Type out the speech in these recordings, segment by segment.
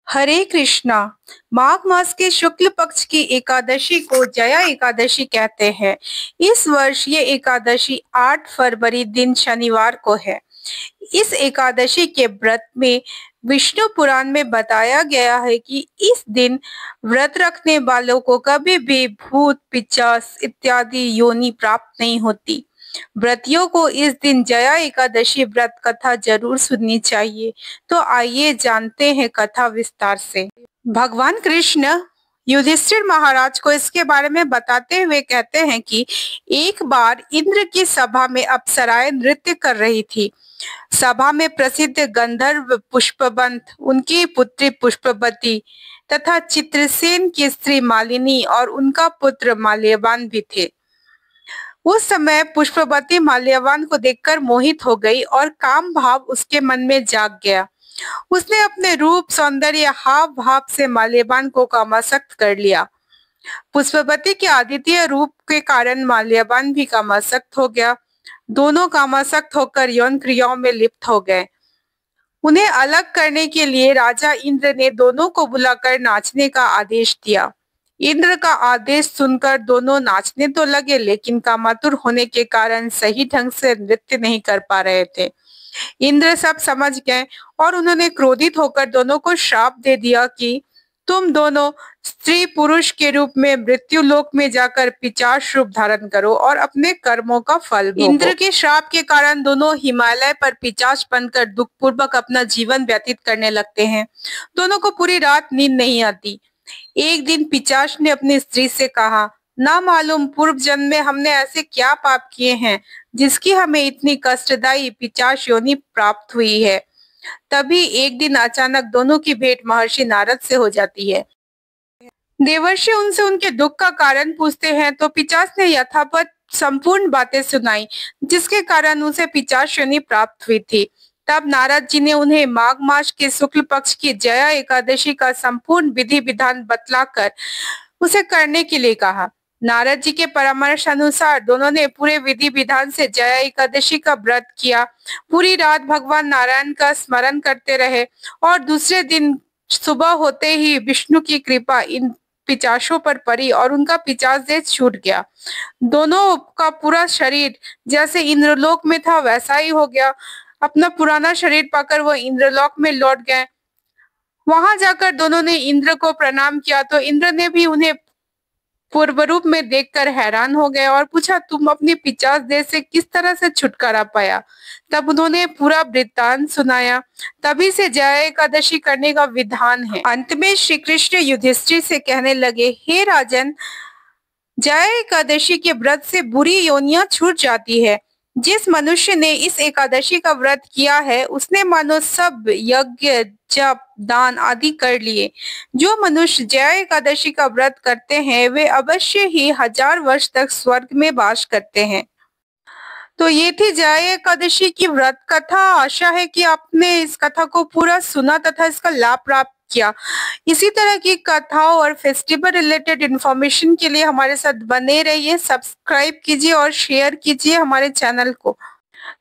हरे कृष्णा। माघ मास के शुक्ल पक्ष की एकादशी को जया एकादशी कहते हैं। इस वर्ष ये एकादशी 8 फरवरी दिन शनिवार को है। इस एकादशी के व्रत में विष्णु पुराण में बताया गया है कि इस दिन व्रत रखने वालों को कभी भी भूत पिशाच इत्यादि योनि प्राप्त नहीं होती। व्रतियों को इस दिन जया एकादशी व्रत कथा जरूर सुननी चाहिए। तो आइए जानते हैं कथा विस्तार से। भगवान कृष्ण युधिष्ठिर महाराज को इसके बारे में बताते हुए कहते हैं कि एक बार इंद्र की सभा में अप्सराएं नृत्य कर रही थी। सभा में प्रसिद्ध गंधर्व पुष्पवंत, उनकी पुत्री पुष्पवती तथा चित्रसेन की स्त्री मालिनी और उनका पुत्र माल्यवान भी थे। उस समय पुष्पवती माल्यवान को देखकर मोहित हो गई और काम भाव उसके मन में जाग गया। उसने अपने रूप सौंदर्य हाव भाव से माल्यवान को कामासक्त कर लिया। पुष्पवती के अद्वितीय रूप के कारण माल्यवान भी कामासक्त हो गया। दोनों कामासक्त होकर यौन क्रियाओं में लिप्त हो गए। उन्हें अलग करने के लिए राजा इंद्र ने दोनों को बुलाकर नाचने का आदेश दिया। इंद्र का आदेश सुनकर दोनों नाचने तो लगे, लेकिन कामातुर होने के कारण सही ढंग से नृत्य नहीं कर पा रहे थे। इंद्र सब समझ गए और उन्होंने क्रोधित होकर दोनों को श्राप दे दिया कि तुम दोनों स्त्री पुरुष के रूप में मृत्यु लोक में जाकर पिशाच रूप धारण करो और अपने कर्मों का फल भोगो। इंद्र के श्राप के कारण दोनों हिमालय पर पिशाच बनकर दुख पूर्वक अपना जीवन व्यतीत करने लगते हैं। दोनों को पूरी रात नींद नहीं आती। एक दिन पिशाच ने अपनी स्त्री से कहा, ना मालूम पूर्व जन्म में हमने ऐसे क्या पाप किए हैं जिसकी हमें इतनी कष्टदायी पिशाच योनि प्राप्त हुई है। तभी एक दिन अचानक दोनों की भेंट महर्षि नारद से हो जाती है। देवर्षि उनसे उनके दुख का कारण पूछते हैं तो पिशाच ने यथावत संपूर्ण बातें सुनाई, जिसके कारण उसे पिशाच योनि प्राप्त हुई थी। तब नारद जी ने उन्हें माघ मास के शुक्ल पक्ष की जया एकादशी का संपूर्ण विधि विधान बतलाकर उसे करने के लिए कहा। नारद जी के परामर्श अनुसार दोनों ने पूरे विधि विधान से जया एकादशी का व्रत किया। पूरी रात भगवान नारायण का स्मरण करते रहे और दूसरे दिन सुबह होते ही विष्णु की कृपा इन पिशाचों पर पड़ी और उनका पिशाच देह छूट गया। दोनों का पूरा शरीर जैसे इंद्रलोक में था वैसा ही हो गया। अपना पुराना शरीर पाकर वो इंद्रलोक में लौट गए। वहां जाकर दोनों ने इंद्र को प्रणाम किया तो इंद्र ने भी उन्हें पूर्व रूप में देखकर हैरान हो गए और पूछा, तुम अपनी पिशाच देह से किस तरह से छुटकारा पाया? तब उन्होंने पूरा वृत्तांत सुनाया। तभी से जया एकादशी करने का विधान है। अंत में श्री कृष्ण युधिष्ठिर से कहने लगे, हे राजन, जया एकादशी के व्रत से बुरी योनियां छूट जाती है। जिस मनुष्य ने इस एकादशी का व्रत किया है उसने मानो सब यज्ञ जप दान आदि कर लिए। जो मनुष्य जया एकादशी का व्रत करते हैं वे अवश्य ही 1000 वर्ष तक स्वर्ग में वास करते हैं। तो ये थी जया एकादशी की व्रत कथा। आशा है कि आपने इस कथा को पूरा सुना तथा इसका लाभ प्राप्त किया। इसी तरह की कथाओं और फेस्टिवल रिलेटेड इंफॉर्मेशन के लिए हमारे साथ बने रहिए। सब्सक्राइब कीजिए और शेयर कीजिए हमारे चैनल को।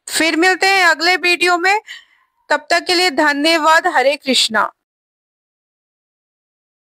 फिर मिलते हैं अगले वीडियो में। तब तक के लिए धन्यवाद। हरे कृष्णा।